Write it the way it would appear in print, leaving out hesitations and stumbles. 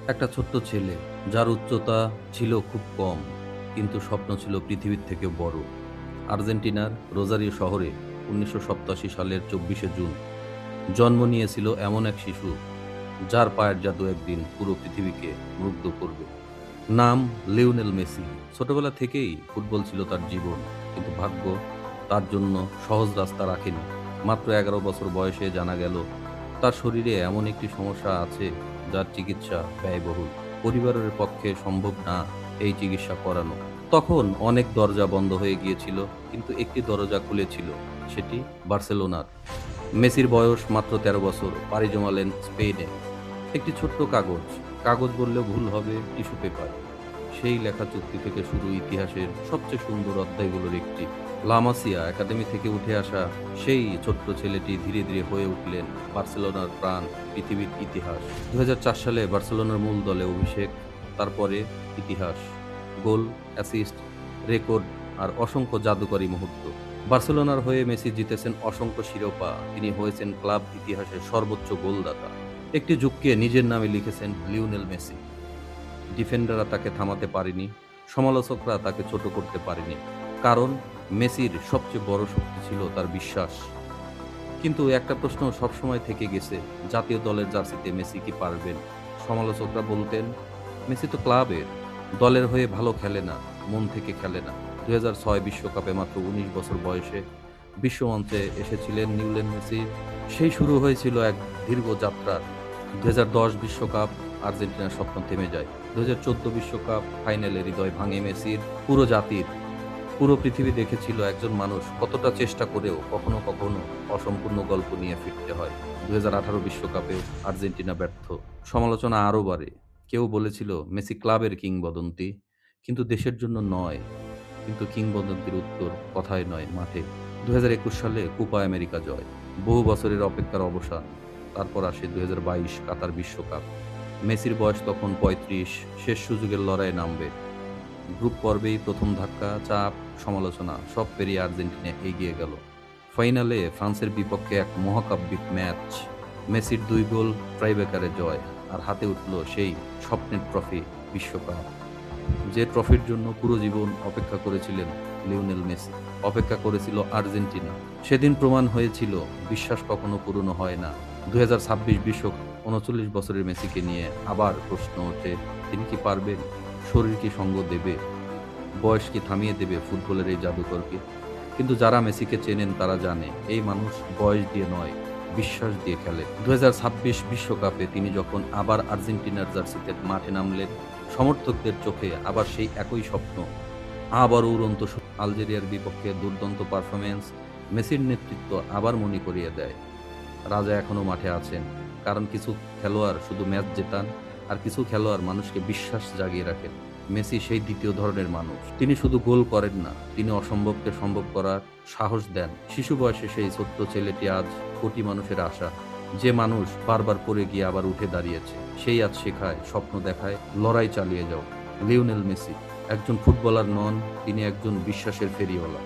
একটা ছোট্ট ছেলে যার উচ্চতা ছিল খুব কম, কিন্তু স্বপ্ন ছিল পৃথিবীর থেকেও বড়। আর্জেন্টিনার রোজারিও শহরে ১৯৮৭ সালের ২৪শে জুন জন্ম নিয়েছিল এমন এক শিশু যার পায়ের জাদু একদিন পুরো পৃথিবীকে মুগ্ধ করবে। নাম লিওনেল মেসি। ছোটবেলা থেকেই ফুটবল ছিল তার জীবন, কিন্তু ভাগ্য তার জন্য সহজ রাস্তা রাখেনি। মাত্র ১১ বছর বয়সে জানা গেল তার শরীরে এমন একটি সমস্যা আছে যার চিকিৎসা ব্যয়বহুল। পরিবারের পক্ষে সম্ভব না এই চিকিৎসা করানো। তখন অনেক দরজা বন্ধ হয়ে গিয়েছিল, কিন্তু একটি দরজা খুলেছিল, সেটি বার্সেলোনার। মেসির বয়স মাত্র ১৩ বছর, পাড়ি জমালেন স্পেনে। একটি ছোট্ট কাগজ, কাগজ বললেও ভুল হবে, টিস্যু পেপার। সেই লেখা চুক্তি থেকে শুরু ইতিহাসের সবচেয়ে সুন্দর অধ্যায়গুলোর একটি। লামাসিয়া একাডেমি থেকে উঠে আসা সেই ছোট্ট ছেলেটি ধীরে ধীরে হয়ে উঠলেন বার্সেলোনার প্রাণ, পৃথিবীর ইতিহাস। ২০০৪ সালে বার্সেলোনার মূল দলে অভিষেক, তারপরে ইতিহাস, গোল, অ্যাসিস্ট, রেকর্ড আর অসংখ্য জাদুকরী মুহূর্ত। বার্সেলোনার হয়ে মেসি জিতেছেন অসংখ্য শিরোপা, তিনি হয়েছেন ক্লাব ইতিহাসের সর্বোচ্চ গোলদাতা। একটি যুগকে নিজের নামে লিখেছেন লিওনেল মেসি। ডিফেন্ডাররা তাকে থামাতে পারেনি, সমালোচকরা তাকে ছোট করতে পারেনি, কারণ মেসির সবচেয়ে বড় শক্তি ছিল তার বিশ্বাস। কিন্তু একটা প্রশ্ন সবসময় থেকে গেছে, জাতীয় দলের জার্সিতে মেসি কি পারবেন? সমালোচকরা বলতেন, মেসি তো ক্লাবের, দলের হয়ে ভালো খেলে না, মন থেকে খেলে না। ২০০৬ বিশ্বকাপে মাত্র ১৯ বছর বয়সে বিশ্বমঞ্চে এসেছিলেন নিউলেন মেসি। সেই শুরু হয়েছিল এক দীর্ঘ যাত্রা। ২০১০ বিশ্বকাপ, আর্জেন্টিনার স্বপ্ন থেমে যায়। ২০১৪ বিশ্বকাপ ফাইনালে হৃদয় ভাঙে মেসির, পুরো জাতির। পুরো পৃথিবী দেখেছিল একজন মানুষ কতটা চেষ্টা করেও কখনো কখনো অসম্পূর্ণ গল্প নিয়ে ফিরতে হয়। ২০১৮ বিশ্বকাপে আর্জেন্টিনা ব্যর্থ। সমালোচনা আরও বাড়ে। কেউ বলেছিল মেসি ক্লাবের কিংবদন্তি, কিন্তু দেশের জন্য নয়। কিন্তু কিংবদন্তির উত্তর কথায় নয়, মাঠে। ২০২১ সালে কোপা আমেরিকা জয়, বহু বছরের অপেক্ষার অবসান। তারপর আসে ২০২২ কাতার বিশ্বকাপ। মেসির বয়স তখন ৩৫, শেষ সুযোগের লড়াইয়ে নামবে। গ্রুপ পর্বেই প্রথম ধাক্কা, চাপ, সমালোচনা সব পেরিয়ে আর্জেন্টিনা এগিয়ে গেল। ফাইনালে ফ্রান্সের বিপক্ষে এক মহাকাব্যিক ম্যাচ। মেসির ২ গোল, ট্রাইব্রেকারে জয়, আর হাতে উঠল সেই স্বপ্নের ট্রফি, বিশ্বকাপ। যে ট্রফির জন্য পুরো জীবন অপেক্ষা করেছিলেন লিওনেল মেসি, অপেক্ষা করেছিল আর্জেন্টিনা। সেদিন প্রমাণ হয়েছিল বিশ্বাস কখনো পুরনো হয় না। ২০২৬ বিশ্বকাপ, ৩৯ বছরের মেসিকে নিয়ে আবার প্রশ্ন ওঠে, তিনি কি পারবেন? শরীর কি সঙ্গ দেবে? বয়স কি থামিয়ে দেবে ফুটবলের এই জাদুকরকে? কিন্তু যারা মেসিকে চেনেন তারা জানে এই মানুষ বয়স দিয়ে নয়, বিশ্বাস দিয়ে খেলে। ২০২৬ বিশ্বকাপে তিনি যখন আবার আর্জেন্টিনার জার্সিতে মাঠে নামলেন, সমর্থকদের চোখে আবার সেই একই স্বপ্ন, আবার উড়ন্ত আলজেরিয়ার বিপক্ষে দুর্দান্ত পারফরমেন্স। মেসির নেতৃত্ব আবার মনে করিয়ে দেয় রাজা এখনো মাঠে আছেন। কারণ কিছু খেলোয়াড় শুধু ম্যাচ জেতান, আর কিছু খেলোয়াড় মানুষকে বিশ্বাস জাগিয়ে রাখেন। মেসি সেই দ্বিতীয় ধরনের মানুষ। তিনি শুধু গোল করেন না, তিনি অসম্ভবকে সম্ভব করার সাহস দেন। শিশু বয়সে সেই ছোট্ট ছেলেটি আজ কোটি মানুষের আশা। যে মানুষ বারবার পড়ে গিয়ে আবার উঠে দাঁড়িয়েছে, সেই আজ শেখায়, স্বপ্ন দেখায়, লড়াই চালিয়ে যাও। লিওনেল মেসি একজন ফুটবলার নন, তিনি একজন বিশ্বাসের ফেরিওয়ালা।